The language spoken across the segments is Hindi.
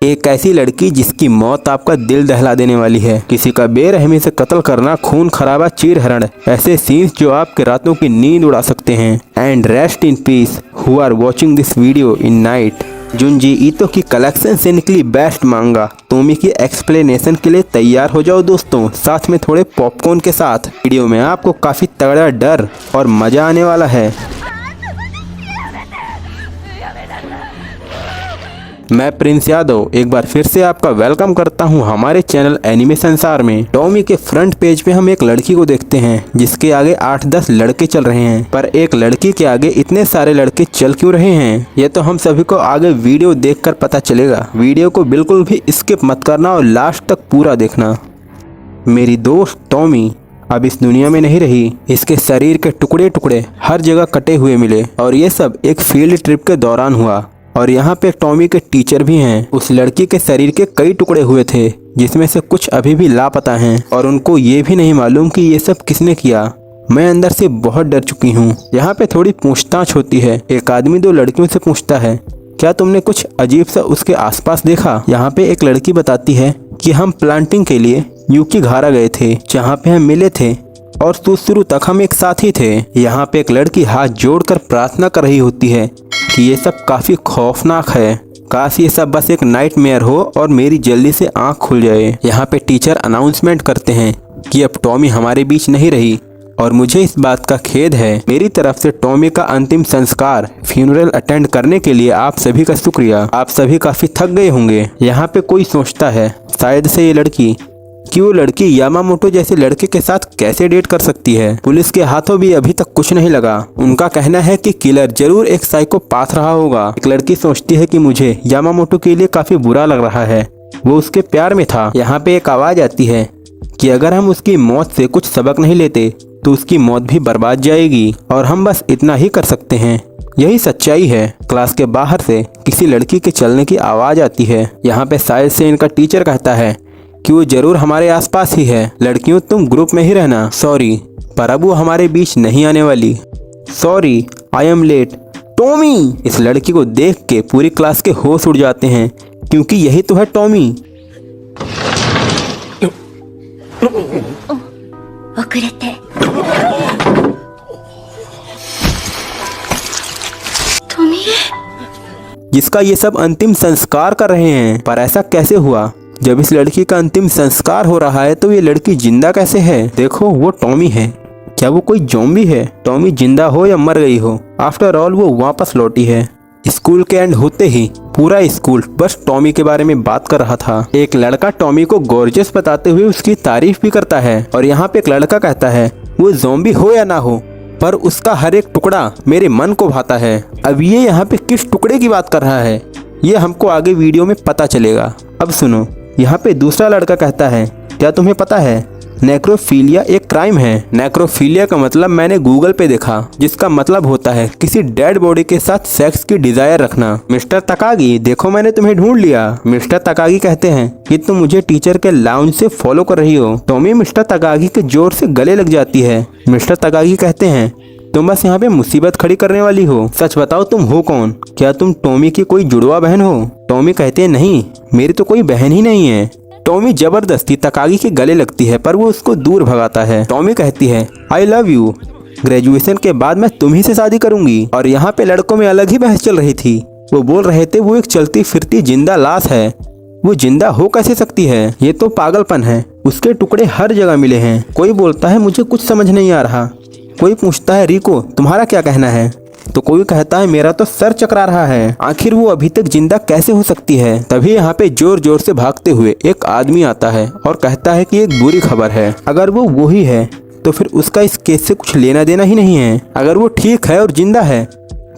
एक ऐसी लड़की जिसकी मौत आपका दिल दहला देने वाली है। किसी का बेरहमी से कत्ल करना, खून खराबा, चीर हरण, ऐसे सीन्स जो आपके रातों की नींद उड़ा सकते हैं। And rest in peace who are watching this video in night. Junji Ito की कलेक्शन से निकली बेस्ट मांगा टोमी की एक्सप्लेनेशन के लिए तैयार हो जाओ दोस्तों, साथ में थोड़े पॉपकॉर्न के साथ। वीडियो में आपको काफी तगड़ा डर और मजा आने वाला है। मैं प्रिंस यादव एक बार फिर से आपका वेलकम करता हूं हमारे चैनल एनिमे संसार में। टॉमी के फ्रंट पेज पे हम एक लड़की को देखते हैं जिसके आगे 8-10 लड़के चल रहे हैं, पर एक लड़की के आगे इतने सारे लड़के चल क्यों रहे हैं ये तो हम सभी को आगे वीडियो देखकर पता चलेगा। वीडियो को बिल्कुल भी स्किप मत करना और लास्ट तक पूरा देखना। मेरी दोस्त टॉमी अब इस दुनिया में नहीं रही। इसके शरीर के टुकड़े टुकड़े हर जगह कटे हुए मिले और ये सब एक फील्ड ट्रिप के दौरान हुआ। और यहाँ पे टॉमी के टीचर भी हैं। उस लड़की के शरीर के कई टुकड़े हुए थे जिसमें से कुछ अभी भी लापता हैं और उनको ये भी नहीं मालूम कि ये सब किसने किया। मैं अंदर से बहुत डर चुकी हूँ। यहाँ पे थोड़ी पूछताछ होती है। एक आदमी 2 लड़कियों से पूछता है, क्या तुमने कुछ अजीब सा उसके आसपास देखा? यहाँ पे एक लड़की बताती है कि हम प्लांटिंग के लिए यूकिहारा गए थे जहाँ पे हम मिले थे और शुरू तक हम एक साथ ही थे। यहाँ पे एक लड़की हाथ जोड़कर प्रार्थना कर रही होती है कि ये सब काफी खौफनाक है, काश ये सब बस एक नाइटमेयर हो और मेरी जल्दी से आंख खुल जाए। यहाँ पे टीचर अनाउंसमेंट करते हैं कि अब टॉमी हमारे बीच नहीं रही और मुझे इस बात का खेद है। मेरी तरफ से टॉमी का अंतिम संस्कार फ्यूनरल अटेंड करने के लिए आप सभी का शुक्रिया। आप सभी काफी थक गए होंगे। यहाँ पे कोई सोचता है शायद से ये लड़की कि वो लड़की यामामोटो जैसे लड़के के साथ कैसे डेट कर सकती है। पुलिस के हाथों भी अभी तक कुछ नहीं लगा। उनका कहना है कि किलर जरूर एक साइकोपाथ रहा होगा। एक लड़की सोचती है कि मुझे यामामोटो के लिए काफी बुरा लग रहा है, वो उसके प्यार में था। यहाँ पे एक आवाज आती है कि अगर हम उसकी मौत से कुछ सबक नहीं लेते तो उसकी मौत भी बर्बाद जाएगी और हम बस इतना ही कर सकते हैं। यही सच्चाई है। क्लास के बाहर से किसी लड़की के चलने की आवाज आती है। यहाँ पे शायद से इनका टीचर कहता है कि वो जरूर हमारे आसपास ही है। लड़कियों तुम ग्रुप में ही रहना। सॉरी, पर अब वो हमारे बीच नहीं आने वाली। Sorry, I am late. Tommy! इस लड़की को देख के पूरी क्लास के होश उड़ जाते हैं क्योंकि यही तो है टॉमी। जिसका ये सब अंतिम संस्कार कर रहे हैं। पर ऐसा कैसे हुआ? जब इस लड़की का अंतिम संस्कार हो रहा है तो ये लड़की जिंदा कैसे है? देखो, वो टॉमी है। क्या वो कोई ज़ॉम्बी है? टॉमी जिंदा हो या मर गई हो, आफ्टर ऑल वो वापस लौटी है। स्कूल के एंड होते ही पूरा स्कूल बस टॉमी के बारे में बात कर रहा था। एक लड़का टॉमी को गॉर्जियस बताते हुए उसकी तारीफ भी करता है और यहाँ पे एक लड़का कहता है वो ज़ॉम्बी हो या ना हो पर उसका हर एक टुकड़ा मेरे मन को भाता है। अब ये यहाँ पे किस टुकड़े की बात कर रहा है ये हमको आगे वीडियो में पता चलेगा। अब सुनो, यहाँ पे दूसरा लड़का कहता है, क्या तुम्हें पता है नेक्रोफीलिया एक क्राइम है? नेक्रोफीलिया का मतलब मैंने गूगल पे देखा, जिसका मतलब होता है किसी डेड बॉडी के साथ सेक्स की डिजायर रखना। मिस्टर तकागी, देखो मैंने तुम्हें ढूंढ लिया। मिस्टर तकागी कहते हैं कि तुम मुझे टीचर के लाउंज से फॉलो कर रही हो। टॉमी मिस्टर तकागी के जोर से गले लग जाती है। मिस्टर तकागी कहते हैं तुम बस यहाँ पे मुसीबत खड़ी करने वाली हो। सच बताओ तुम हो कौन? क्या तुम टॉमी की कोई जुड़वा बहन हो? टॉमी कहते हैं नहीं, मेरी तो कोई बहन ही नहीं है। टॉमी जबरदस्ती तकागी के गले लगती है पर वो उसको दूर भगाता है। टॉमी कहती है आई लव यू, ग्रेजुएशन के बाद मैं तुम्ही से शादी करूंगी। और यहाँ पे लड़कों में अलग ही बहस चल रही थी। वो बोल रहे थे वो एक चलती फिरती जिंदा लाश है, वो जिंदा हो कैसे सकती है? ये तो पागलपन है। उसके टुकड़े हर जगह मिले हैं। कोई बोलता है मुझे कुछ समझ नहीं आ रहा। कोई पूछता है रिको तुम्हारा क्या कहना है? तो कोई कहता है मेरा तो सर चकरा रहा है, आखिर वो अभी तक जिंदा कैसे हो सकती है? तभी यहाँ पे जोर जोर से भागते हुए एक आदमी आता है और कहता है कि एक बुरी खबर है। अगर वो वही है तो फिर उसका इस केस से कुछ लेना देना ही नहीं है। अगर वो ठीक है और जिंदा है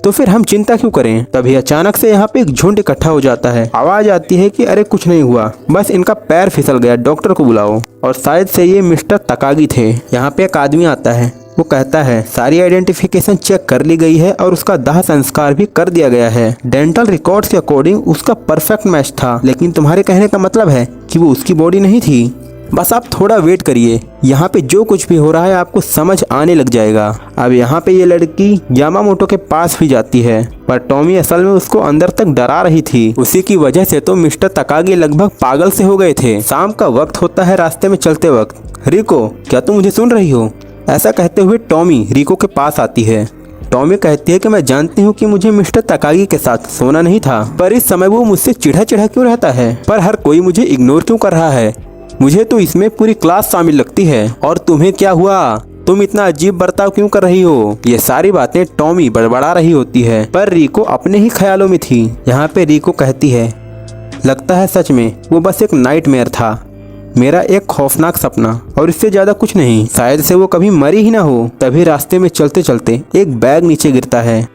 तो फिर हम चिंता क्यों करें? तभी अचानक से यहाँ पे एक झुंड इकट्ठा हो जाता है। आवाज आती है कि अरे कुछ नहीं हुआ, बस इनका पैर फिसल गया, डॉक्टर को बुलाओ। और शायद से ये मिस्टर तकागी थे। यहाँ पे एक आदमी आता है वो कहता है सारी आइडेंटिफिकेशन चेक कर ली गई है और उसका दाह संस्कार भी कर दिया गया है। डेंटल रिकॉर्ड्स के अकॉर्डिंग उसका परफेक्ट मैच था, लेकिन तुम्हारे कहने का मतलब है कि वो उसकी बॉडी नहीं थी। बस आप थोड़ा वेट करिए, यहाँ पे जो कुछ भी हो रहा है आपको समझ आने लग जाएगा। अब यहाँ पे ये लड़की यामामोटो के पास भी जाती है, पर टॉमी असल में उसको अंदर तक डरा रही थी। उसी की वजह से तो मिस्टर तकागी लगभग पागल से हो गए थे। शाम का वक्त होता है। रास्ते में चलते वक्त, रिको क्या तुम मुझे सुन रही हो? ऐसा कहते हुए टॉमी रिको के पास आती है। टॉमी कहती है कि मैं जानती हूँ कि मुझे मिस्टर तकागी के साथ सोना नहीं था, पर इस समय वो मुझसे चिढ़ा चिढ़ा क्यों रहता है, पर हर कोई मुझे इग्नोर क्यों कर रहा है। मुझे तो इसमें पूरी क्लास शामिल लगती है। और तुम्हें क्या हुआ? तुम इतना अजीब बर्ताव क्यों कर रही हो? ये सारी बातें टॉमी बड़बड़ा रही होती है, पर रिको अपने ही ख्यालों में थी। यहाँ पे रिको कहती है लगता है सच में वो बस एक नाइटमेयर था, मेरा एक खौफनाक सपना, और इससे ज्यादा कुछ नहीं। शायद से वो कभी मरी ही ना हो। तभी रास्ते में चलते चलते एक बैग नीचे गिरता है।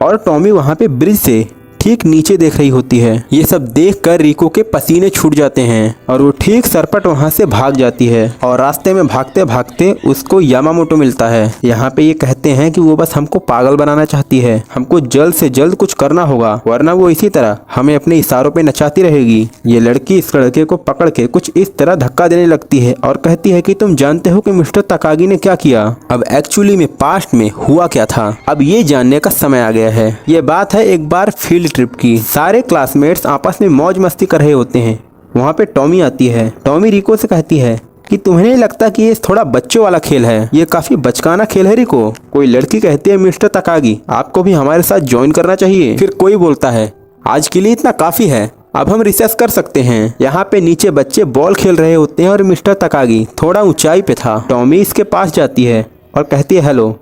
और टॉमी वहाँ पे ब्रिज से ठीक नीचे देख रही होती है। ये सब देखकर रिको के पसीने छूट जाते हैं और वो ठीक सरपट वहाँ से भाग जाती है। और रास्ते में भागते भागते उसको यामामोटो मिलता है। यहाँ पे ये कहते हैं कि वो बस हमको पागल बनाना चाहती है, हमको जल्द से जल्द कुछ करना होगा, वरना वो इसी तरह हमें अपने इशारों पे नचाती रहेगी। ये लड़की इस लड़के को पकड़ के कुछ इस तरह धक्का देने लगती है और कहती है कि तुम जानते हो कि मिस्टर तकागी ने क्या किया? अब एक्चुअली में पास्ट में हुआ क्या था, अब ये जानने का समय आ गया है। ये बात है एक बार फील्ड ट्रिप की। सारे क्लासमेट्स आपस में मौज मस्ती कर रहे होते हैं। वहाँ पे टॉमी आती है। टॉमी रिको से कहती है कि तुम्हें नहीं लगता कि ये थोड़ा बच्चों वाला खेल है? ये काफी बचकाना खेल है रिको। कोई लड़की कहती है मिस्टर तकागी आपको भी हमारे साथ ज्वाइन करना चाहिए। फिर कोई बोलता है आज के लिए इतना काफी है, अब हम रिसेस कर सकते हैं। यहाँ पे नीचे बच्चे बॉल खेल रहे होते हैं और मिस्टर तकागी थोड़ा ऊंचाई पे था। टॉमी इसके पास जाती है और कहती है हेलो।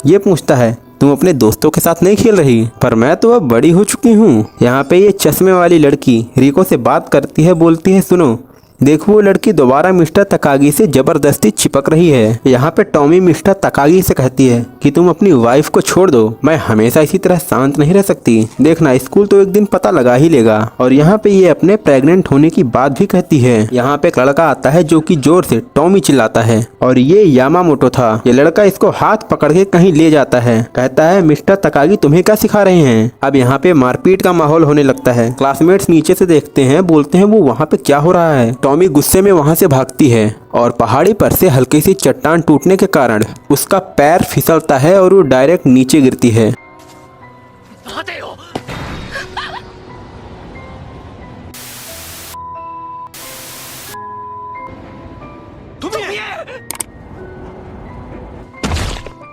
ये पूछता है तुम अपने दोस्तों के साथ नहीं खेल रही? पर मैं तो अब बड़ी हो चुकी हूँ। यहाँ पे ये चश्मे वाली लड़की रिको से बात करती है, बोलती है सुनो देखो वो लड़की दोबारा मिस्टर तकागी से जबरदस्ती चिपक रही है। यहाँ पे टॉमी मिस्टर तकागी से कहती है कि तुम अपनी वाइफ को छोड़ दो, मैं हमेशा इसी तरह शांत नहीं रह सकती, देखना स्कूल तो एक दिन पता लगा ही लेगा। और यहाँ पे ये अपने प्रेग्नेंट होने की बात भी कहती है। यहाँ पे एक लड़का आता है जो कि जोर से टॉमी चिल्लाता है और ये यामामोटो था। ये लड़का इसको हाथ पकड़ के कहीं ले जाता है, कहता है मिस्टर तकागी तुम्हें क्या सिखा रहे हैं? अब यहाँ पे मारपीट का माहौल होने लगता है। क्लासमेट्स नीचे से देखते हैं, बोलते हैं वो वहाँ पे क्या हो रहा है। टॉमी गुस्से में वहां से भागती है और पहाड़ी पर से हल्की सी चट्टान टूटने के कारण उसका पैर फिसलता है और वो डायरेक्ट नीचे गिरती है।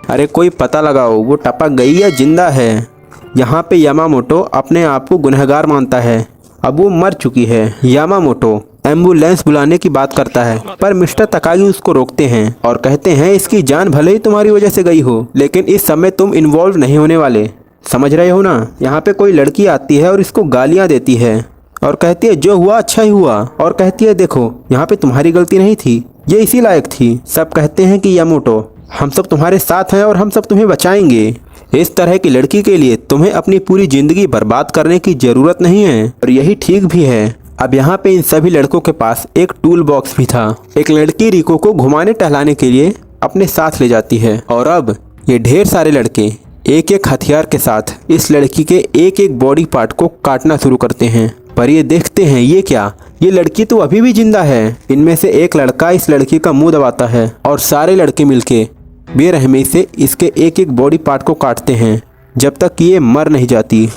अरे कोई पता लगाओ वो टपक गई या जिंदा है। यहाँ पे यामामोटो अपने आप को गुनहगार मानता है, अब वो मर चुकी है। यामामोटो एम्बुलेंस बुलाने की बात करता है, पर मिस्टर तकागी उसको रोकते हैं और कहते हैं इसकी जान भले ही तुम्हारी वजह से गई हो, लेकिन इस समय तुम इन्वॉल्व नहीं होने वाले, समझ रहे हो ना? यहाँ पे कोई लड़की आती है और इसको गालियाँ देती है और कहती है जो हुआ अच्छा ही हुआ, और कहती है देखो यहाँ पे तुम्हारी गलती नहीं थी, ये इसी लायक थी। सब कहते हैं कि यामामोटो हम सब तुम्हारे साथ हैं और हम सब तुम्हें बचाएंगे। इस तरह की लड़की के लिए तुम्हें अपनी पूरी जिंदगी बर्बाद करने की जरूरत नहीं है, और यही ठीक भी है। अब यहाँ पे इन सभी लड़कों के पास एक टूल बॉक्स भी था। एक लड़की रिको को घुमाने टहलाने के लिए अपने साथ ले जाती है और अब ये ढेर सारे लड़के एक एक हथियार के साथ इस लड़की के एक एक बॉडी पार्ट को काटना शुरू करते हैं। पर ये देखते हैं ये क्या, ये लड़की तो अभी भी जिंदा है। इनमें से एक लड़का इस लड़की का मुंह दबाता है और सारे लड़के मिलके बेरहमी से इसके एक एक बॉडी पार्ट को काटते हैं जब तक ये मर नहीं जाती।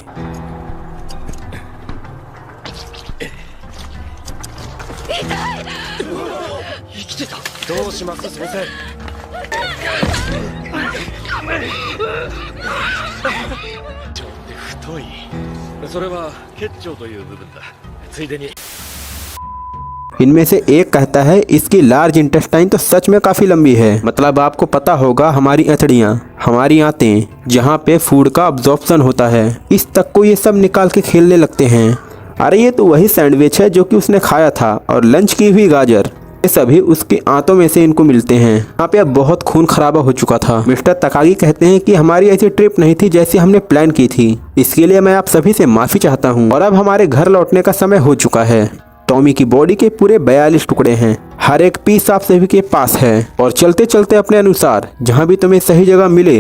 इनमें से एक कहता है इसकी लार्ज इंटेस्टाइन तो सच में काफी लंबी है, मतलब आपको पता होगा हमारी अतड़ियाँ, हमारी आंतें जहाँ पे फूड का अब्जॉर्प्शन होता है, इस तक को ये सब निकाल के खेलने लगते हैं। अरे ये तो वही सैंडविच है जो कि उसने खाया था और लंच की हुई गाजर। ये सभी उसके आंतों में से इनको मिलते हैं। यहाँ पे अब बहुत खून खराबा हो चुका था। मिस्टर तकागी कहते हैं कि हमारी ऐसी ट्रिप नहीं थी जैसी हमने प्लान की थी, इसके लिए मैं आप सभी से माफी चाहता हूँ और अब हमारे घर लौटने का समय हो चुका है। टॉमी की बॉडी के पूरे 42 टुकड़े हैं, हर एक पीस आप सभी के पास है और चलते चलते अपने अनुसार जहाँ भी तुम्हें सही जगह मिले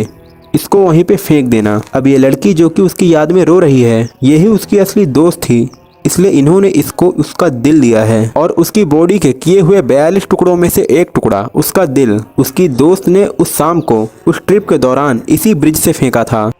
इसको वहीं पे फेंक देना। अब ये लड़की जो कि उसकी याद में रो रही है, यही उसकी असली दोस्त थी, इसलिए इन्होंने इसको उसका दिल दिया है और उसकी बॉडी के किए हुए 42 टुकड़ों में से एक टुकड़ा उसका दिल उसकी दोस्त ने उस शाम को उस ट्रिप के दौरान इसी ब्रिज से फेंका था।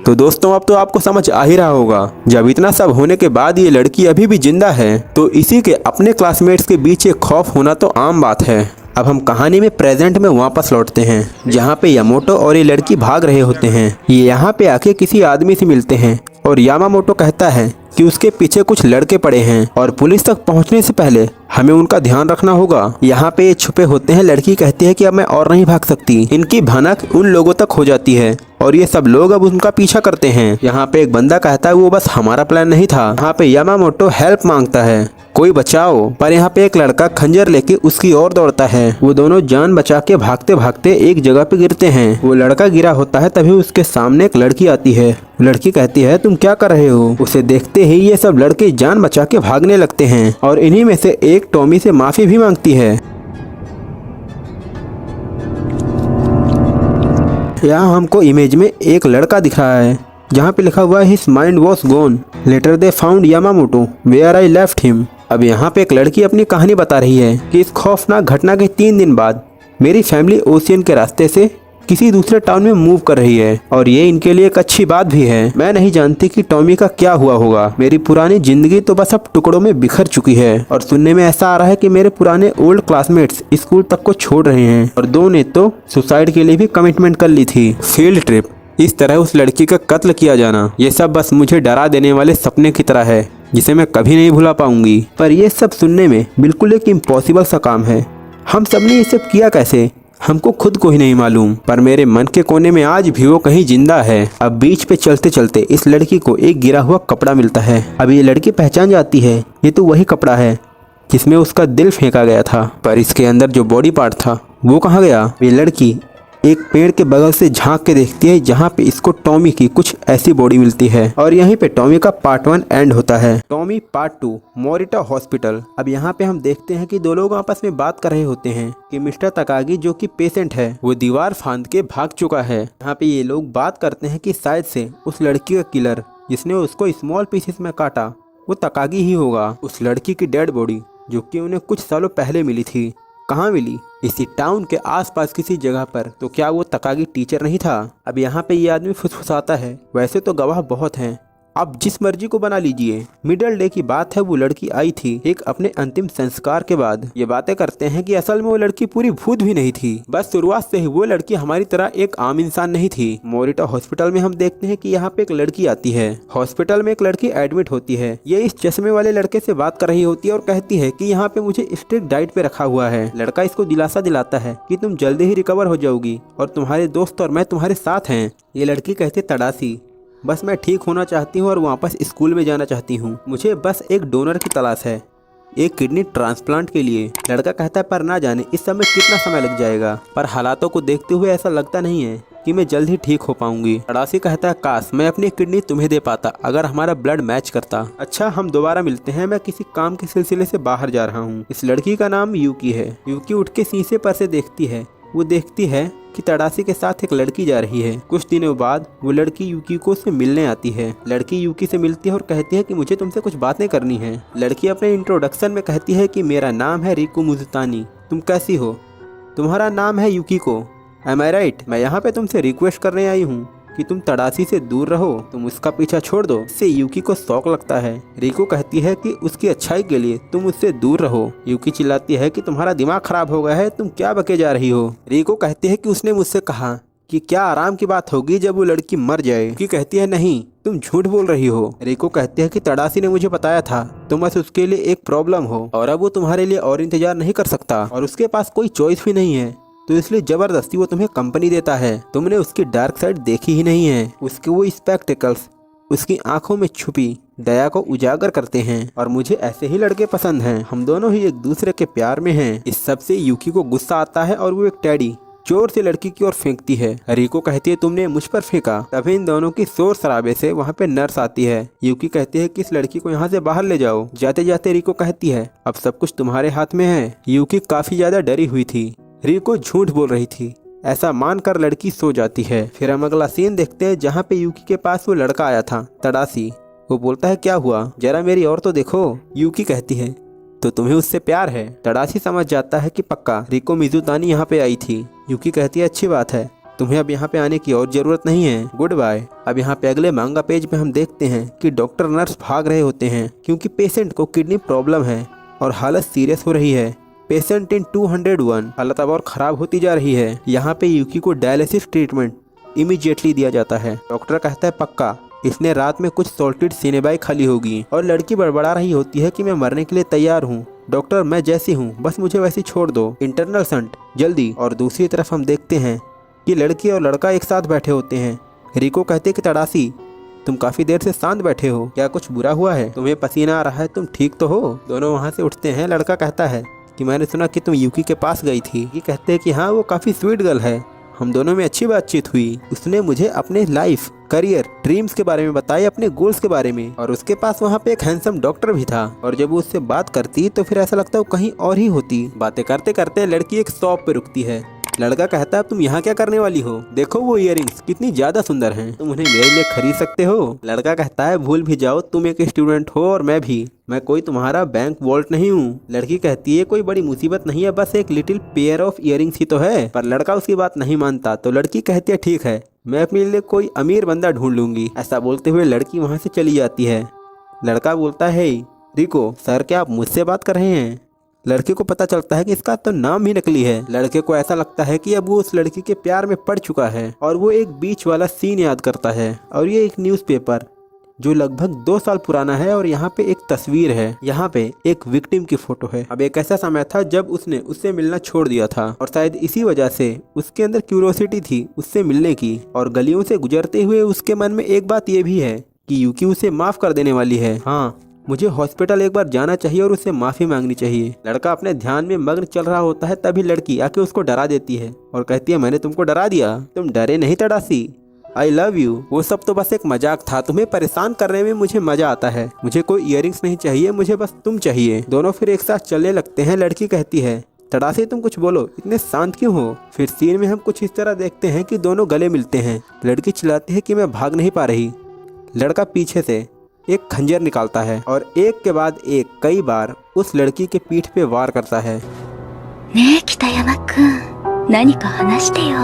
तो दोस्तों अब तो आपको समझ आ ही रहा होगा, जब इतना सब होने के बाद ये लड़की अभी भी जिंदा है तो इसी के अपने क्लासमेट्स के बीच एक खौफ होना तो आम बात है। अब हम कहानी में प्रेजेंट में वापस लौटते हैं, जहाँ पे यामामोटो और ये लड़की भाग रहे होते हैं। ये यहाँ पे आके किसी आदमी से मिलते हैं और यामामोटो कहता है कि उसके पीछे कुछ लड़के पड़े हैं और पुलिस तक पहुँचने से पहले हमें उनका ध्यान रखना होगा। यहाँ पे ये छुपे होते हैं। लड़की कहती है कि अब मैं और नहीं भाग सकती। इनकी भनक उन लोगों तक हो जाती है और ये सब लोग अब उनका पीछा करते हैं। यहाँ पे एक बंदा कहता है वो बस हमारा प्लान नहीं था। यहाँ पे यामामोटो हेल्प मांगता है, कोई बचाओ, पर यहाँ पे एक लड़का खंजर लेके उसकी ओर दौड़ता है। वो दोनों जान बचा के भागते भागते एक जगह पे गिरते हैं। वो लड़का गिरा होता है, तभी उसके सामने एक लड़की आती है। लड़की कहती है तुम क्या कर रहे हो। उसे देखते ही ये सब लड़के जान बचा के भागने लगते हैं और इन्हीं में से एक टॉमी से माफी भी मांगती है। यहाँ हमको इमेज में एक लड़का दिख रहा है जहाँ पे लिखा हुआ है his mind was gone, later they found Yamamoto where I left him. अब यहाँ पे एक लड़की अपनी कहानी बता रही है कि इस खौफनाक घटना के 3 दिन बाद मेरी फैमिली ओशियन के रास्ते से किसी दूसरे टाउन में मूव कर रही है और ये इनके लिए एक अच्छी बात भी है। मैं नहीं जानती कि टॉमी का क्या हुआ होगा। मेरी पुरानी जिंदगी तो बस अब टुकड़ों में बिखर चुकी है और सुनने में ऐसा आ रहा है कि मेरे पुराने ओल्ड क्लासमेट्स स्कूल तक को छोड़ रहे हैं और 2 ने तो सुसाइड के लिए भी कमिटमेंट कर ली थी। फील्ड ट्रिप, इस तरह उस लड़की का कत्ल किया जाना, ये सब बस मुझे डरा देने वाले सपने की तरह है जिसे मैं कभी नहीं भुला पाऊंगी। पर यह सब सुनने में बिल्कुल एक इम्पॉसिबल सा काम है। हम सब ने ये सब किया कैसे, हमको खुद को ही नहीं मालूम, पर मेरे मन के कोने में आज भी वो कहीं जिंदा है। अब बीच पे चलते चलते इस लड़की को एक गिरा हुआ कपड़ा मिलता है। अब ये लड़की पहचान जाती है ये तो वही कपड़ा है जिसमें उसका दिल फेंका गया था, पर इसके अंदर जो बॉडी पार्ट था वो कहाँ गया। ये लड़की एक पेड़ के बगल से झांक के देखती है जहाँ पे इसको टॉमी की कुछ ऐसी बॉडी मिलती है और यहीं पे टॉमी का पार्ट 1 एंड होता है। Tommy part 2 Morita hospital. अब यहाँ पे हम देखते हैं कि 2 लोग आपस में बात कर रहे होते हैं कि मिस्टर तकागी जो कि पेशेंट है वो दीवार फांद के भाग चुका है। यहाँ पे ये लोग बात करते हैं कि शायद से उस लड़की का किलर जिसने उसको स्मॉल पीसेस में काटा वो तकागी ही होगा। उस लड़की की डेड बॉडी जो कि उन्हें कुछ सालों पहले मिली थी, कहाँ मिली, इसी टाउन के आसपास किसी जगह पर। तो क्या वो तकागी टीचर नहीं था। अब यहाँ पे ये आदमी फुसफुसाता है, वैसे तो गवाह बहुत हैं, आप जिस मर्जी को बना लीजिए। मिडल डे की बात है, वो लड़की आई थी एक अपने अंतिम संस्कार के बाद। ये बातें करते हैं कि असल में वो लड़की पूरी भूत भी नहीं थी, बस शुरुआत से ही वो लड़की हमारी तरह एक आम इंसान नहीं थी। मोरिटा हॉस्पिटल में हम देखते हैं कि यहाँ पे एक लड़की आती है। हॉस्पिटल में एक लड़की एडमिट होती है। ये इस चश्मे वाले लड़के से बात कर रही होती है और कहती है कि यहाँ पे मुझे स्ट्रिक्ट डाइट पे रखा हुआ है। लड़का इसको दिलासा दिलाता है कि तुम जल्दी ही रिकवर हो जाओगी और तुम्हारे दोस्त और मैं तुम्हारे साथ हैं। ये लड़की कहती है तड़ासी, बस मैं ठीक होना चाहती हूँ और वापस स्कूल में जाना चाहती हूँ। मुझे बस एक डोनर की तलाश है, एक किडनी ट्रांसप्लांट के लिए। लड़का कहता है पर ना जाने इस समय कितना समय लग जाएगा, पर हालातों को देखते हुए ऐसा लगता नहीं है कि मैं जल्द ही ठीक हो पाऊंगी। तड़ासी कहता है काश मैं अपनी किडनी तुम्हें दे पाता अगर हमारा ब्लड मैच करता। अच्छा हम दोबारा मिलते हैं, मैं किसी काम के सिलसिले से बाहर जा रहा हूँ। इस लड़की का नाम यूकी है। यूकी उठ के शीशे पर से देखती है। वो देखती है कि तड़ासी के साथ एक लड़की जा रही है। कुछ दिनों बाद वो लड़की यूकी को उससे मिलने आती है। लड़की यूकी से मिलती है और कहती है कि मुझे तुमसे कुछ बातें करनी है। लड़की अपने इंट्रोडक्शन में कहती है कि मेरा नाम है रिको मुजुतानी, तुम कैसी हो, तुम्हारा नाम है यूकिको, एम आई राइट। मैं यहाँ पे तुमसे रिक्वेस्ट करने आई हूँ कि तुम तड़ासी से दूर रहो, तुम उसका पीछा छोड़ दो। इससे यूकी को शौक लगता है। रिको कहती है कि उसकी अच्छाई के लिए तुम उससे दूर रहो। यूकी चिल्लाती है कि तुम्हारा दिमाग खराब हो गया है, तुम क्या बके जा रही हो। रिको कहती है कि उसने मुझसे कहा कि क्या आराम की बात होगी जब वो लड़की मर जाए। यूकी कहती है नहीं तुम झूठ बोल रही हो। रिको कहती है कि तड़ासी ने मुझे बताया था तुम बस उसके लिए एक प्रॉब्लम हो और अब वो तुम्हारे लिए और इंतजार नहीं कर सकता और उसके पास कोई चॉइस भी नहीं है, तो इसलिए जबरदस्ती वो तुम्हें कंपनी देता है। तुमने उसकी डार्क साइड देखी ही नहीं है, उसके वो स्पेक्टिकल्स उसकी आंखों में छुपी दया को उजागर करते हैं। और मुझे ऐसे ही लड़के पसंद हैं, हम दोनों ही एक दूसरे के प्यार में हैं। इस सब से यूकी को गुस्सा आता है और वो एक टेडी जोर से लड़की की ओर फेंकती है। रिको कहती है तुमने मुझ पर फेंका। तभी इन दोनों की शोर शराबे से वहाँ पे नर्स आती है। यूकी कहती है कि इस लड़की को यहाँ से बाहर ले जाओ। जाते जाते रिको कहती है अब सब कुछ तुम्हारे हाथ में है। यूकी काफी ज्यादा डरी हुई थी, रिको झूठ बोल रही थी। ऐसा मानकर लड़की सो जाती है। फिर हम अगला सीन देखते हैं जहाँ पे यूकी के पास वो लड़का आया था, तड़ासी। वो बोलता है क्या हुआ, जरा मेरी और तो देखो। यूकी कहती है तो तुम्हें उससे प्यार है। तड़ासी समझ जाता है कि पक्का रिको मिजुतानी यहाँ पे आई थी। यूकी कहती है अच्छी बात है, तुम्हें अब यहाँ पे आने की और जरूरत नहीं है, गुड बाय। अब यहाँ पे अगले मांगा पेज में हम देखते हैं कि डॉक्टर नर्स भाग रहे होते हैं क्योंकि पेशेंट को किडनी प्रॉब्लम है और हालत सीरियस हो रही है। पेशेंट इन 201, हालत अब और खराब होती जा रही है। यहाँ पे यूकी को डायलिसिस ट्रीटमेंट इमीडिएटली दिया जाता है। डॉक्टर कहता है पक्का इसने रात में कुछ सॉल्टेड सिनेबाई खाली होगी। और लड़की बड़बड़ा रही होती है कि मैं मरने के लिए तैयार हूँ डॉक्टर, मैं जैसी हूँ बस मुझे वैसी छोड़ दो, इंटरनल संट जल्दी। और दूसरी तरफ हम देखते हैं कि लड़की और लड़का एक साथ बैठे होते हैं। रिको कहते कि तड़ासी तुम काफी देर से शांत बैठे हो, क्या कुछ बुरा हुआ है, तुम्हें पसीना आ रहा है, तुम ठीक तो हो। दोनों वहाँ से उठते हैं। लड़का कहता है कि मैंने सुना कि तुम यूकी के पास गई थी। ये कहते हैं कि हाँ वो काफी स्वीट गर्ल है, हम दोनों में अच्छी बातचीत हुई। उसने मुझे अपने लाइफ करियर ड्रीम्स के बारे में बताए, अपने गोल्स के बारे में। और उसके पास वहाँ पे एक हैंडसम डॉक्टर भी था। और जब वो उससे बात करती तो फिर ऐसा लगता वो कहीं और ही होती। बातें करते करते लड़की एक शॉप पे रुकती है। लड़का कहता है तुम यहाँ क्या करने वाली हो, देखो वो इयररिंग्स कितनी ज्यादा सुंदर हैं, तुम उन्हें मेरे लिए खरीद सकते हो। लड़का कहता है भूल भी जाओ, तुम एक स्टूडेंट हो और मैं भी, मैं कोई तुम्हारा बैंक वॉल्ट नहीं हूँ। लड़की कहती है कोई बड़ी मुसीबत नहीं है, बस एक लिटिल पेयर ऑफ इयररिंग्स ही तो है। पर लड़का उसकी बात नहीं मानता। तो लड़की कहती है ठीक है, मैं अपने लिए कोई अमीर बंदा ढूंढ लूंगी। ऐसा बोलते हुए लड़की वहाँ से चली जाती है। लड़का बोलता है रिको सर क्या आप मुझसे बात कर रहे हैं। लड़के को पता चलता है कि इसका तो नाम ही नकली है। लड़के को ऐसा लगता है कि अब वो उस लड़की के प्यार में पड़ चुका है और वो एक बीच वाला सीन याद करता है। और ये एक न्यूज़पेपर जो लगभग 2 साल पुराना है और यहाँ पे एक तस्वीर है, यहाँ पे एक विक्टिम की फोटो है। अब एक ऐसा समय था जब उसने उससे मिलना छोड़ दिया था और शायद इसी वजह से उसके अंदर क्यूरियोसिटी थी उससे मिलने की। और गलियों से गुजरते हुए उसके मन में एक बात ये भी है कि यूकी उसे माफ कर देने वाली है। हाँ मुझे हॉस्पिटल एक बार जाना चाहिए और उससे माफी मांगनी चाहिए। लड़का अपने ध्यान में मग्न चल रहा होता है, तभी लड़की आके उसको डरा देती है और कहती है मैंने तुमको डरा दिया, तुम डरे नहीं तड़ासी, आई लव यू। वो सब तो बस एक मजाक था, तुम्हें परेशान करने में मुझे मजा आता है, मुझे कोई इयररिंग्स नहीं चाहिए, मुझे बस तुम चाहिए। दोनों फिर एक साथ चलने लगते हैं। लड़की कहती है तड़ासी तुम कुछ बोलो, इतने शांत क्यों हो। फिर सीन में हम कुछ इस तरह देखते हैं कि दोनों गले मिलते हैं। लड़की चिल्लाती है कि मैं भाग नहीं पा रही। लड़का पीछे से एक खंजर निकालता है और एक के बाद एक कई बार उस लड़की के पीठ पे वार करता है। ねえ北山くん、何か話してよ。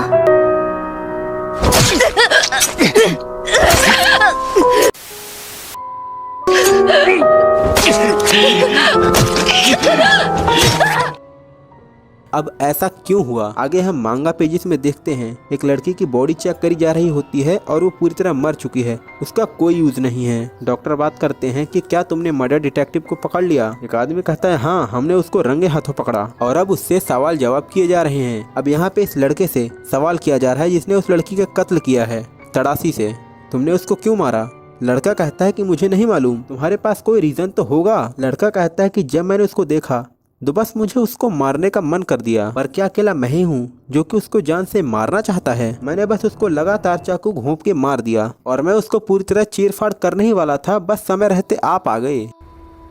अब ऐसा क्यों हुआ, आगे हम मांगा पेजेस में देखते हैं। एक लड़की की बॉडी चेक करी जा रही होती है और वो पूरी तरह मर चुकी है, उसका कोई यूज नहीं है। डॉक्टर बात करते हैं कि क्या तुमने मर्डर डिटेक्टिव को पकड़ लिया। एक आदमी कहता है हाँ हमने उसको रंगे हाथों पकड़ा और अब उससे सवाल जवाब किए जा रहे हैं। अब यहाँ पे इस लड़के से सवाल किया जा रहा है जिसने उस लड़की का कत्ल किया है, तड़ासी से, तुमने उसको क्यों मारा। लड़का कहता है कि मुझे नहीं मालूम, तुम्हारे पास कोई रीजन तो होगा। लड़का कहता है कि जब मैंने उसको देखा तो बस मुझे उसको मारने का मन कर दिया, पर क्या अकेला मैं ही हूँ जो कि उसको जान से मारना चाहता है। मैंने बस उसको लगातार चाकू घोंप के मार दिया और मैं उसको पूरी तरह चीरफाड़ करने ही वाला था, बस समय रहते आप आ गए।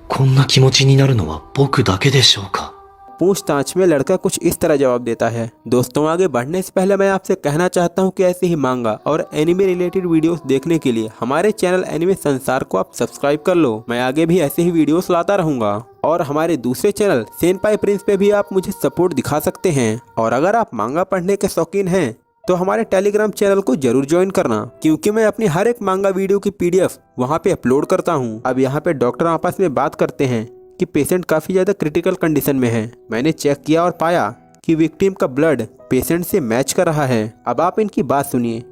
こんな気持ちになるのは僕だけでしょうか。 पूछताछ में लड़का कुछ इस तरह जवाब देता है। दोस्तों आगे बढ़ने से पहले मैं आपसे कहना चाहता हूं कि ऐसे ही मांगा और एनिमे रिलेटेड वीडियोस देखने के लिए हमारे चैनल एनिमे संसार को आप सब्सक्राइब कर लो। मैं आगे भी ऐसे ही वीडियोस लाता रहूंगा और हमारे दूसरे चैनल सेनपाई प्रिंस पे भी आप मुझे सपोर्ट दिखा सकते हैं। और अगर आप मांगा पढ़ने के शौकीन हैं तो हमारे टेलीग्राम चैनल को जरूर ज्वाइन करना, क्योंकि मैं अपनी हर एक मांगा वीडियो की PDF वहाँ पे अपलोड करता हूँ। अब यहाँ पे डॉक्टर आपस में बात करते हैं कि पेशेंट काफी ज्यादा क्रिटिकल कंडीशन में है। मैंने चेक किया और पाया कि विक्टिम का ब्लड पेशेंट से मैच कर रहा है। अब आप इनकी बात सुनिए।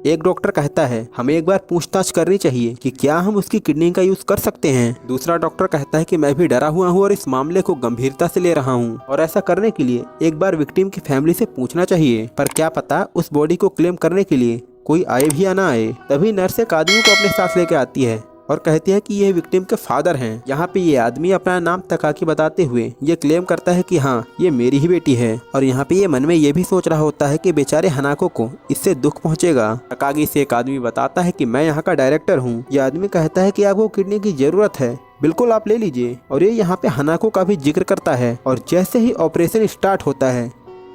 एक डॉक्टर कहता है हमें एक बार पूछताछ करनी चाहिए कि क्या हम उसकी किडनी का यूज कर सकते हैं। दूसरा डॉक्टर कहता है कि मैं भी डरा हुआ हूँ और इस मामले को गंभीरता से ले रहा हूँ और ऐसा करने के लिए एक बार विक्टिम की फैमिली से पूछना चाहिए, पर क्या पता उस बॉडी को क्लेम करने के लिए कोई आए भी या ना आए। तभी नर्स एक आदमी को अपने साथ लेके आती है और कहती है कि ये विक्टिम के फादर हैं। यहाँ पे ये आदमी अपना नाम तकाकी बताते हुए ये क्लेम करता है कि हाँ ये मेरी ही बेटी है। और यहाँ पे ये मन में ये भी सोच रहा होता है कि बेचारे हनाको को इससे दुख पहुँचेगा। तकागी से एक आदमी बताता है कि मैं यहाँ का डायरेक्टर हूँ। ये आदमी कहता है कि आपको किडनी की जरूरत है, बिल्कुल आप ले लीजिए। और ये यहाँ पे हनाको का भी जिक्र करता है। और जैसे ही ऑपरेशन स्टार्ट होता है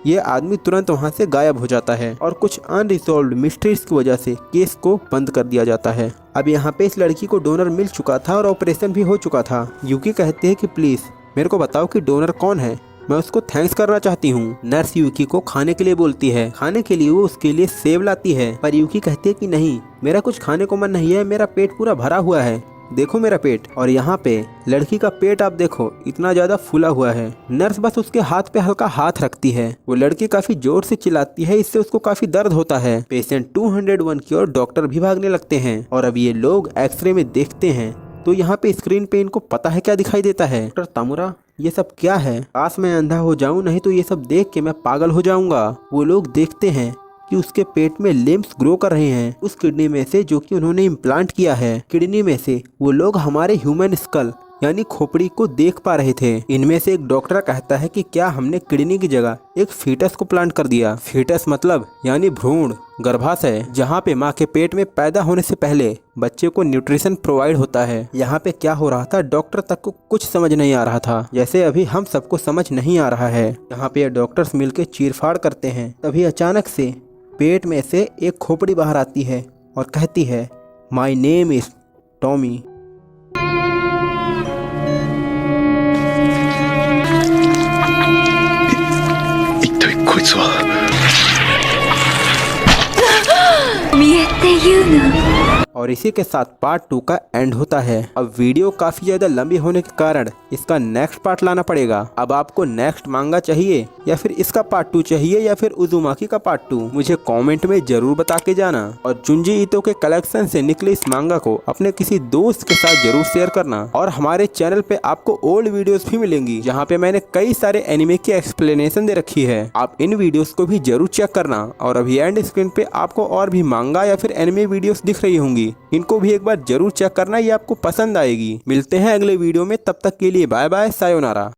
ये आदमी तुरंत वहाँ से गायब हो जाता है और कुछ अनरिजॉल्व्ड मिस्ट्रीज की वजह से केस को बंद कर दिया जाता है। अब यहाँ पे इस लड़की को डोनर मिल चुका था और ऑपरेशन भी हो चुका था। यूकी कहती है कि प्लीज मेरे को बताओ कि डोनर कौन है, मैं उसको थैंक्स करना चाहती हूँ। नर्स यूकी को खाने के लिए बोलती है। खाने के लिए वो उसके लिए सेब लाती है, पर यूकी कहती है कि नहीं मेरा कुछ खाने को मन नहीं है, मेरा पेट पूरा भरा हुआ है, देखो मेरा पेट। और यहाँ पे लड़की का पेट आप देखो इतना ज्यादा फूला हुआ है। नर्स बस उसके हाथ पे हल्का हाथ रखती है। वो लड़की काफी जोर से चिल्लाती है, इससे उसको काफी दर्द होता है। पेशेंट 201 की ओर डॉक्टर भी भागने लगते हैं। और अब ये लोग एक्सरे में देखते हैं तो यहाँ पे स्क्रीन पे इनको पता है क्या दिखाई देता है। डॉक्टर तामुरा ये सब क्या है, काश मैं अंधा हो जाऊं, नहीं तो ये सब देख के मैं पागल हो जाऊंगा। वो लोग देखते हैं कि उसके पेट में लिम्स ग्रो कर रहे हैं उस किडनी में से जो कि उन्होंने इम्प्लांट किया है। किडनी में से वो लोग हमारे ह्यूमन स्कल यानी खोपड़ी को देख पा रहे थे। इनमें से एक डॉक्टर कहता है कि क्या हमने किडनी की जगह एक फीटस को प्लांट कर दिया। फीटस मतलब यानी भ्रूण, गर्भाशय, जहाँ पे माँ के पेट में पैदा होने से पहले बच्चे को न्यूट्रिशन प्रोवाइड होता है। यहाँ पे क्या हो रहा था डॉक्टर तक को कुछ समझ नहीं आ रहा था, जैसे अभी हम सबको समझ नहीं आ रहा है। यहाँ पे डॉक्टर्स मिलके चीरफाड़ करते हैं। तभी अचानक से पेट में से एक खोपड़ी बाहर आती है और कहती है माई नेम इज टॉमी। और इसी के साथ पार्ट 2 का एंड होता है। अब वीडियो काफी ज्यादा लंबी होने के कारण इसका नेक्स्ट पार्ट लाना पड़ेगा। अब आपको नेक्स्ट मांगा चाहिए या फिर इसका पार्ट 2 चाहिए या फिर उजुमाकी का पार्ट 2, मुझे कमेंट में जरूर बता के जाना। और जुंजी ईतो के कलेक्शन से निकले इस मांगा को अपने किसी दोस्त के साथ जरूर शेयर करना। और हमारे चैनल पे आपको ओल्ड वीडियोस भी मिलेंगी जहाँ पे मैंने कई सारे एनिमे की एक्सप्लेनेशन दे रखी है। आप इन वीडियोस को भी जरूर चेक करना। और अभी एंड स्क्रीन पे आपको और भी मांगा या फिर एनिमे वीडियोस दिख रही होंगी, इनको भी एक बार जरूर चेक करना, ये आपको पसंद आएगी। मिलते हैं अगले वीडियो में, तब तक के लिए बाय बाय, सायोनारा।